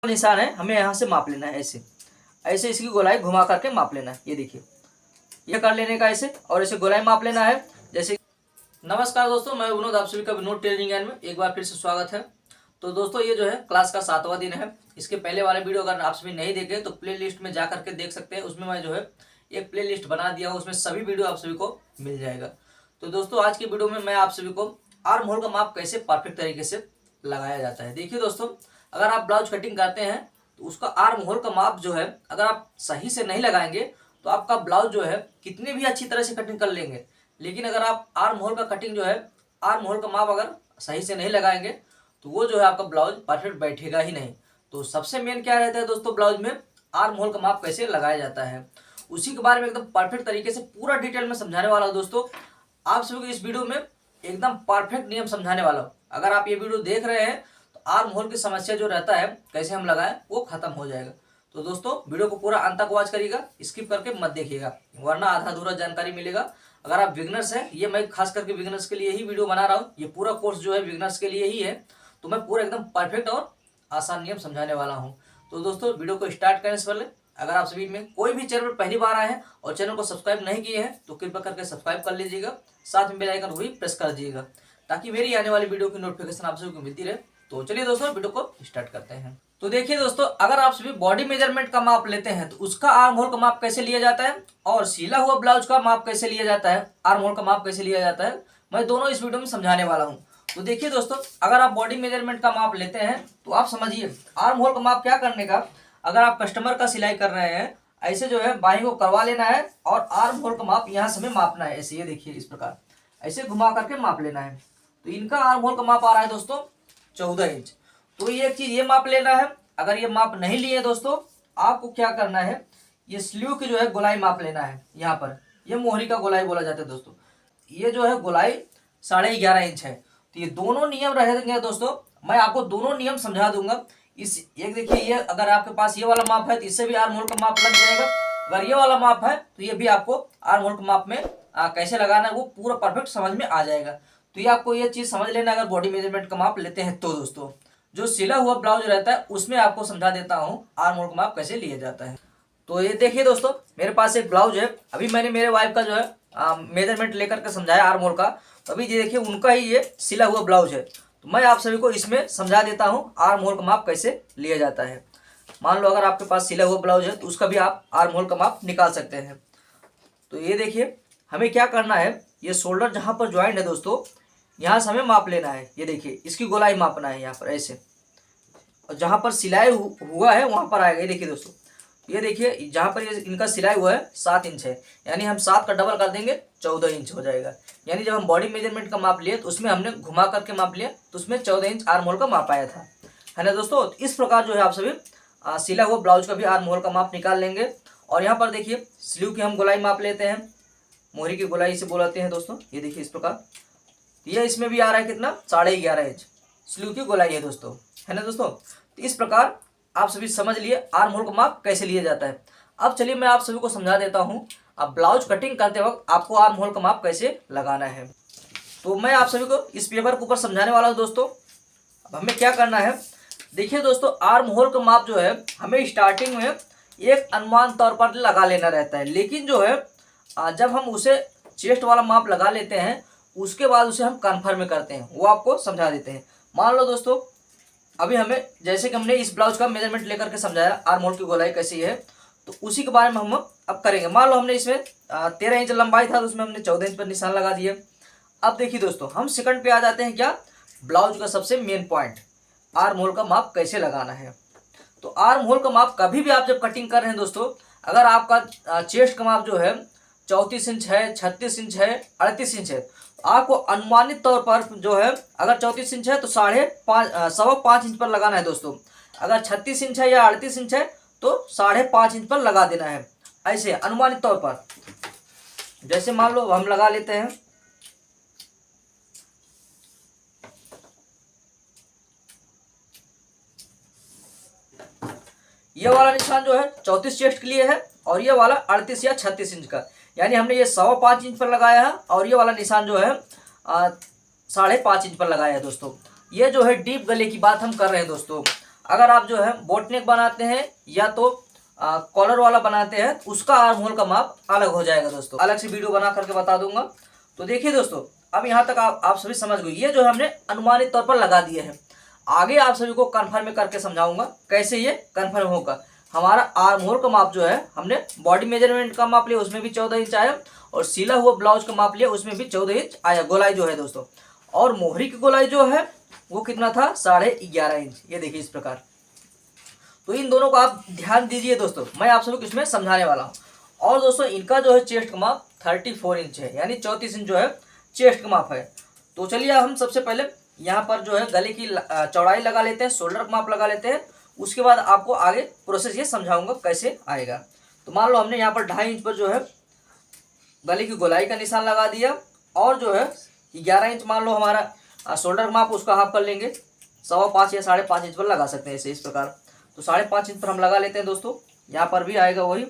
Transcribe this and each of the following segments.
निशान है, हमें यहाँ से माप लेना है। ऐसे ऐसे इसकी गोलाई घुमा करके माप लेना है। ये देखिए, ये कर लेने का ऐसे, और ऐसे गोलाई माप लेना है। जैसे नमस्कार दोस्तों, मैं विनोद, आप सभी का विनोद ट्रेनिंग एंड में एक बार फिर से स्वागत है। तो दोस्तों, ये जो है क्लास का 7वां दिन है। इसके पहले वाले वीडियो अगर आप सभी नहीं देखे तो प्ले लिस्ट में जा करके देख सकते हैं। उसमें मैं जो है एक प्ले लिस्ट बना दिया हूँ, उसमें सभी वीडियो आप सभी को मिल जाएगा। तो दोस्तों, आज की वीडियो में मैं आप सभी को आर्म होल का माप कैसे परफेक्ट तरीके से लगाया जाता है। देखिए दोस्तों, अगर आप ब्लाउज कटिंग करते हैं तो उसका आर्म होल का माप जो है अगर आप सही से नहीं लगाएंगे तो आपका ब्लाउज जो है कितनी भी अच्छी तरह से कटिंग कर लेंगे, लेकिन अगर आप आर्म होल का कटिंग जो है, आर्म होल का माप अगर सही से नहीं लगाएंगे तो वो जो है आपका ब्लाउज परफेक्ट बैठेगा ही नहीं। तो सबसे मेन क्या रहता है दोस्तों, ब्लाउज में आर्म होल का माप कैसे लगाया जाता है, उसी के बारे में एकदम परफेक्ट तरीके से पूरा डिटेल में समझाने वाला हूँ दोस्तों। आप सभी को इस वीडियो में एकदम परफेक्ट नियम समझाने वाला हूँ। अगर आप ये वीडियो देख रहे हैं तो आर्म होल की समस्या जो रहता है कैसे हम लगाएं वो खत्म हो जाएगा। तो दोस्तों, वीडियो को पूरा अंत तक वॉच करिएगा, स्किप करके मत देखिएगा, वरना आधा अधूरा जानकारी मिलेगा। अगर आप बिगनर्स हैं, ये मैं खास करके बिगनर्स के लिए ही वीडियो बना रहा हूँ, ये पूरा कोर्स जो है बिगनर्स के लिए ही है। तो मैं पूरा एकदम परफेक्ट और आसान नियम समझाने वाला हूँ। तो दोस्तों, वीडियो को स्टार्ट करने से पहले अगर आप सभी में कोई भी चैनल पर पहली बार आए हैं और चैनल को सब्सक्राइब नहीं किए हैं तो कृपया करके सब्सक्राइब कर लीजिएगा, साथ में बेल आइकन भी प्रेस कर दीजिएगा ताकि मेरी आने वाली वीडियो की नोटिफिकेशन आप सभी को मिलती रहे। तो चलिए दोस्तों, वीडियो को स्टार्ट करते हैं। तो देखिए दोस्तों, अगर आप सभी बॉडी मेजरमेंट का माप लेते हैं तो उसका आर्म होल का माप कैसे लिया जाता है, और सिला हुआ ब्लाउज का माप कैसे लिया जाता है, आर्म होल का माप कैसे लिया जाता है, मैं दोनों इस वीडियो में समझाने वाला हूँ। तो देखिए दोस्तों, अगर आप बॉडी मेजरमेंट का माप लेते हैं तो आप समझिए आर्म होल का माप क्या करने का। अगर आप कस्टमर का सिलाई कर रहे हैं, ऐसे जो है बाहीं को करवा लेना है और आर्म होल का माप यहाँ से हमें मापना है। ऐसे ये देखिए, इस प्रकार ऐसे घुमा करके माप लेना है। तो इनका आर्म होल का माप आ रहा है दोस्तों 14 इंच। तो ये एक चीज ये माप लेना है। अगर ये माप नहीं लिए दोस्तों, आपको क्या करना है, ये स्लीव की जो है गोलाई माप लेना है। यहाँ पर ये मोहरी का गोलाई बोला जाता है दोस्तों। ये जो है गोलाई 11.5 इंच है। तो ये दोनों नियम रहेंगे दोस्तों, मैं आपको दोनों नियम समझा दूंगा। इस एक देखिए, ये अगर आपके पास ये वाला माप है तो इससे भी आर्म होल का माप लग जाएगा। अगर ये वाला माप है तो ये भी आपको आर्म होल का माप में कैसे लगाना है वो पूरा परफेक्ट समझ में आ जाएगा। तो ये आपको ये चीज समझ लेना अगर बॉडी मेजरमेंट का माप लेते हैं तो दोस्तों। जो सिला हुआ ब्लाउज रहता है उसमें आपको समझा देता हूँ आर्म होल का माप कैसे लिया जाता है। तो ये देखिए दोस्तों, मेरे पास एक ब्लाउज है। अभी मैंने मेरे वाइफ का जो है मेजरमेंट लेकर के समझाया आर्म होल का। तो अभी ये देखिए, उनका ही ये सिला हुआ ब्लाउज है। तो मैं आप सभी को इसमें समझा देता हूँ आर्म होल का माप कैसे लिया जाता है। मान लो अगर आपके पास सिला हुआ ब्लाउज है तो उसका भी आप आर्म होल का माप निकाल सकते हैं। तो ये देखिए, हमें क्या करना है, ये शोल्डर जहाँ पर ज्वाइंट है दोस्तों, यहाँ से हमें माप लेना है। ये देखिए, इसकी गोलाई मापना है यहाँ पर ऐसे, और जहाँ पर सिलाई हुआ है वहाँ पर आएगा। ये देखिए दोस्तों, ये देखिए जहाँ पर ये इनका सिलाई हुआ है 7 इंच है, यानी हम 7 का डबल कर देंगे 14 इंच हो जाएगा। यानी जब हम बॉडी मेजरमेंट का माप लिए तो उसमें हमने घुमा करके माप लिया तो उसमें 14 इंच आर्म होल का माप आया था, है ना दोस्तों। तो इस प्रकार जो है आप सभी सिला हुआ ब्लाउज का भी आर्म होल का माप निकाल लेंगे। और यहाँ पर देखिए, स्लीव की हम गोलाई माप लेते हैं, मोहरी की गोलाई से बोलाते हैं दोस्तों। ये देखिए इस प्रकार, ये इसमें भी आ रहा है कितना, 11.5 इंच स्लीव की गोलाई है दोस्तों, है ना दोस्तों। तो इस प्रकार आप सभी समझ लिए आर्म होल का माप कैसे लिया जाता है। अब चलिए मैं आप सभी को समझा देता हूँ अब ब्लाउज कटिंग करते वक्त आपको आर्म होल का माप कैसे लगाना है। तो मैं आप सभी को इस पेपर के ऊपर समझाने वाला हूँ दोस्तों। अब हमें क्या करना है, देखिए दोस्तों, आर्म होल का माप जो है हमें स्टार्टिंग में एक अनुमान तौर पर लगा लेना रहता है, लेकिन जो है जब हम उसे चेस्ट वाला माप लगा लेते हैं उसके बाद उसे हम कन्फर्म करते हैं, वो आपको समझा देते हैं। मान लो दोस्तों, अभी हमें जैसे कि हमने इस ब्लाउज का मेजरमेंट लेकर के समझाया आर्म होल की गोलाई कैसी है, तो उसी के बारे में हम अब करेंगे। मान लो हमने इसमें 13 इंच लंबाई था तो उसमें हमने 14 इंच पर निशान लगा दिया। अब देखिए दोस्तों, हम सेकंड पे आ जाते हैं, क्या, ब्लाउज का सबसे मेन पॉइंट, आर्म होल का माप कैसे लगाना है। तो आर्म होल का माप कभी भी आप जब कटिंग कर रहे हैं दोस्तों, अगर आपका चेस्ट का माप जो है 34 इंच है, 36 इंच है, 38 इंच है, आपको अनुमानित तौर पर जो है अगर 34 इंच है तो 5.5 इंच पर लगाना है दोस्तों। अगर 36 इंच है या 38 इंच है तो 5.5 इंच पर लगा देना है, ऐसे अनुमानित तौर पर। जैसे मान लो हम लगा लेते हैं, ये वाला निशान जो है 34 चेस्ट के लिए है और ये वाला 38 या 36 इंच का, यानी हमने ये 5.25 इंच पर लगाया है और ये वाला निशान जो है 5.5 इंच पर लगाया है दोस्तों। ये जो है डीप गले की बात हम कर रहे हैं दोस्तों। अगर आप जो है बोट नेक बनाते हैं या तो कॉलर वाला बनाते हैं, उसका आर्म होल का माप अलग हो जाएगा दोस्तों। अलग से वीडियो बना करके बता दूंगा। तो देखिए दोस्तों, अब यहाँ तक आप सभी समझ गए। ये जो हमने अनुमानित तौर पर लगा दिए हैं। आगे आप सभी को कन्फर्म करके समझाऊंगा कैसे ये कन्फर्म होगा। हमारा आर्म होल का माप जो है, हमने बॉडी मेजरमेंट का माप लिया, उसमें भी 14 इंच आया, और सिला हुआ ब्लाउज का माप लिया, उसमें भी 14 इंच आया गोलाई जो है दोस्तों। और मोहरी की गोलाई जो है वो कितना था, 11.5 इंच। ये देखिए इस प्रकार। तो इन दोनों को आप ध्यान दीजिए दोस्तों, मैं आप सभी को इसमें समझाने वाला हूँ। और दोस्तों इनका जो है चेस्ट का माप 34 इंच है, यानी 34 इंच जो है चेस्ट का माप है। तो चलिए हम सबसे पहले यहाँ पर जो है गले की चौड़ाई लगा लेते हैं, शोल्डर का माप लगा लेते हैं। उसके बाद आपको आगे प्रोसेस ये समझाऊंगा कैसे आएगा। तो मान लो हमने यहाँ पर 2.5 इंच पर जो है गले की गोलाई का निशान लगा दिया, और जो है 11 इंच मान लो हमारा शोल्डर का माप, उसका हाफ कर लेंगे। 5.25 या 5.5 इंच पर लगा सकते हैं ऐसे इस प्रकार। तो 5.5 इंच पर हम लगा लेते हैं दोस्तों। यहाँ पर भी आएगा वही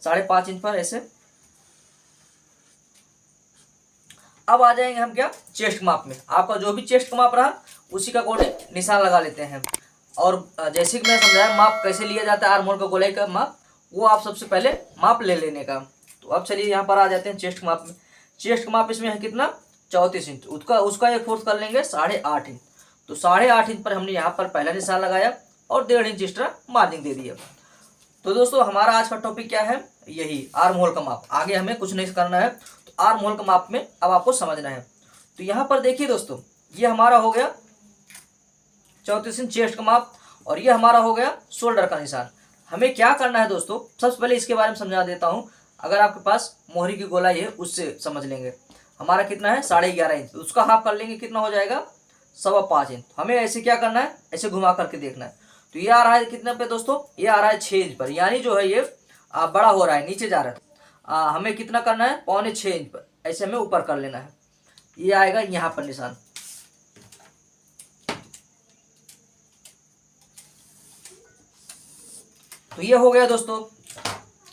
5.5 इंच पर ऐसे। अब आ जाएंगे हम क्या, चेस्ट माप में। आपका जो भी चेस्ट का माप रहा उसी का अकॉर्डिंग निशान लगा लेते हैं। और जैसे कि मैं समझाया माप कैसे लिया जाता है आर्म होल का गोलाई का माप, वो आप सबसे पहले माप ले लेने का। तो अब चलिए यहाँ पर आ जाते हैं चेस्ट माप में। चेस्ट का माप इसमें है कितना, 34 इंच। उसका एक फोर्थ कर लेंगे 8.5 इंच। तो 8.5 इंच पर हमने यहाँ पर पहला निशान लगाया और 1.5 इंच एक्स्ट्रा मार्जिन दे दिया। तो दोस्तों हमारा आज का टॉपिक क्या है, यही आर्म होल का माप। आगे हमें कुछ नहीं करना है। तो आर्म होल का माप में अब आपको समझना है। तो यहाँ पर देखिए दोस्तों, ये हमारा हो गया 34 इंच चेस्ट का माप, और ये हमारा हो गया शोल्डर का निशान। हमें क्या करना है दोस्तों, सबसे पहले इसके बारे में समझा देता हूँ। अगर आपके पास मोहरी की गोलाई है उससे समझ लेंगे। हमारा कितना है, 11.5 इंच। उसका हाफ कर लेंगे, कितना हो जाएगा, 5.25 इंच। हमें ऐसे क्या करना है, ऐसे घुमा करके देखना है। तो ये आ रहा है कितने पे दोस्तों, ये आ रहा है 6 इंच पर, यानी जो है ये बड़ा हो रहा है, नीचे जा रहा है। हमें कितना करना है, 6.25 इंच पर ऐसे हमें ऊपर कर लेना है। ये आएगा यहाँ पर निशान। तो ये हो गया दोस्तों,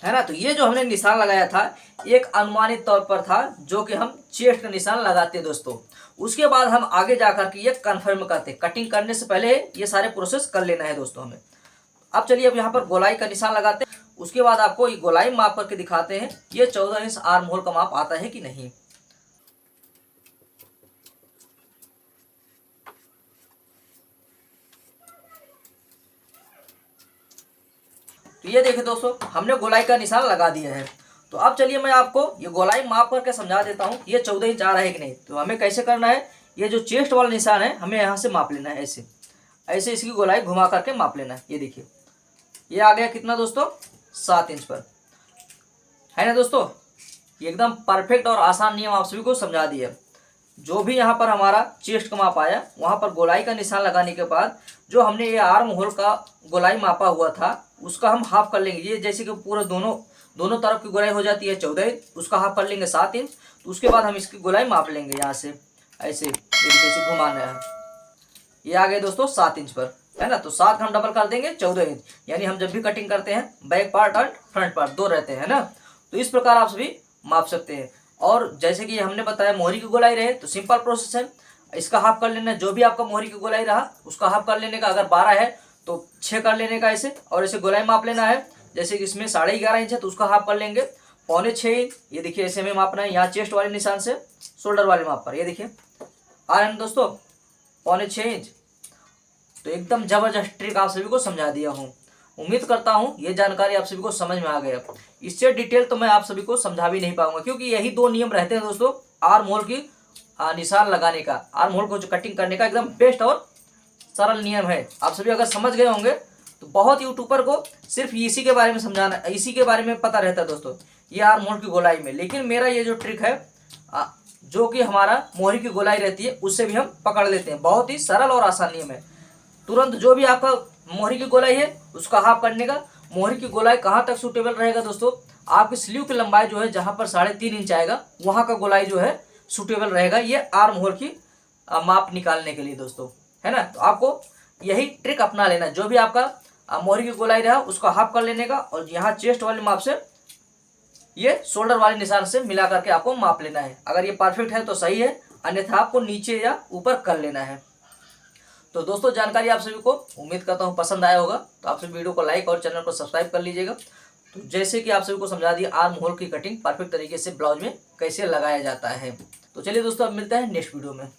है ना। तो ये जो हमने निशान लगाया था एक अनुमानित तौर पर था, जो कि हम चेस्ट का निशान लगाते दोस्तों। उसके बाद हम आगे जाकर के ये कन्फर्म करते। कटिंग करने से पहले ये सारे प्रोसेस कर लेना है दोस्तों हमें। अब चलिए अब यहाँ पर गोलाई का निशान लगाते हैं। उसके बाद आपको ये गोलाई माप करके दिखाते हैं ये 14 इंच आर्म होल का माप आता है कि नहीं। तो ये देखिए दोस्तों, हमने गोलाई का निशान लगा दिया है। तो अब चलिए मैं आपको ये गोलाई माप करके समझा देता हूँ ये 14 इंच आ रहा है कि नहीं। तो हमें कैसे करना है, ये जो चेस्ट वाला निशान है हमें यहाँ से माप लेना है। ऐसे ऐसे इसकी गोलाई घुमा करके माप लेना है। ये देखिए ये आ गया कितना दोस्तों, 7 इंच पर, है ना दोस्तों। ये एकदम परफेक्ट और आसान नियम आप सभी को समझा दिया। जो भी यहाँ पर हमारा चेस्ट का माप आया, वहाँ पर गोलाई का निशान लगाने के बाद जो हमने ये आर्म होल का गोलाई मापा हुआ था उसका हम हाफ कर लेंगे। ये जैसे कि पूरा दोनों तरफ की गोलाई हो जाती है 14 इंच, उसका हाफ कर लेंगे 7 इंच। तो उसके बाद हम इसकी गोलाई माप लेंगे यहाँ से ऐसे, जैसे घुमाना है। ये आ गए दोस्तों 7 इंच पर, है ना। तो 7 हम डबल कर देंगे 14 इंच, यानी हम जब भी कटिंग करते हैं बैक पार्ट और फ्रंट पार्ट दो रहते हैं ना। तो इस प्रकार आप सभी माप सकते हैं। और जैसे कि हमने बताया मोहरी की गोलाई रहे तो सिंपल प्रोसेस है, इसका हाफ कर लेना है। जो भी आपका मोहरी की गोलाई रहा उसका हाफ कर लेने का। अगर 12 है तो 6 कर लेने का ऐसे, और ऐसे गोलाई माप लेना है। जैसे कि इसमें 11.5 इंच है तो उसका हाफ कर लेंगे 6.25 इंच। ये देखिए ऐसे में मापना है, यहाँ चेस्ट वाले निशान से शोल्डर वाले माप पर। ये देखिए आ रहे हैं दोस्तों 6.25 इंच। तो एकदम जबरदस्त ट्रिक आप सभी को समझा दिया हूँ। उम्मीद करता हूँ ये जानकारी आप सभी को समझ में आ गया। इससे डिटेल तो मैं आप सभी को समझा भी नहीं पाऊंगा, क्योंकि यही 2 नियम रहते हैं दोस्तों आर्म होल की निशान लगाने का। आर्म होल को जो कटिंग करने का एकदम बेस्ट और सरल नियम है। आप सभी अगर समझ गए होंगे तो बहुत यूट्यूबर को सिर्फ इसी के बारे में समझाना, इसी के बारे में पता रहता है दोस्तों, ये आर्म होल की गोलाई में। लेकिन मेरा ये जो ट्रिक है जो कि हमारा मोहरी की गोलाई रहती है उससे भी हम पकड़ लेते हैं। बहुत ही सरल और आसान नियम है। तुरंत जो भी आपका मोहरी की गोलाई है उसका हाफ करने का। मोहरी की गोलाई कहाँ तक सूटेबल रहेगा दोस्तों, आपकी स्लीव की लंबाई जो है जहाँ पर 3.5 इंच आएगा वहाँ का गोलाई जो है सूटेबल रहेगा ये आर्म होल की माप निकालने के लिए दोस्तों, है ना। तो आपको यही ट्रिक अपना लेना। जो भी आपका मोहरी की गोलाई रहा उसका हाफ कर लेने का, और यहाँ चेस्ट वाले माप से ये शोल्डर वाले निशान से मिला करके आपको माप लेना है। अगर ये परफेक्ट है तो सही है, अन्यथा आपको नीचे या ऊपर कर लेना है। तो दोस्तों जानकारी आप सभी को उम्मीद करता हूँ पसंद आया होगा, तो आप सभी वीडियो को लाइक और चैनल को सब्सक्राइब कर लीजिएगा। तो जैसे कि आप सभी को समझा दिया आर्म होल की कटिंग परफेक्ट तरीके से ब्लाउज में कैसे लगाया जाता है। तो चलिए दोस्तों अब मिलता है नेक्स्ट वीडियो में।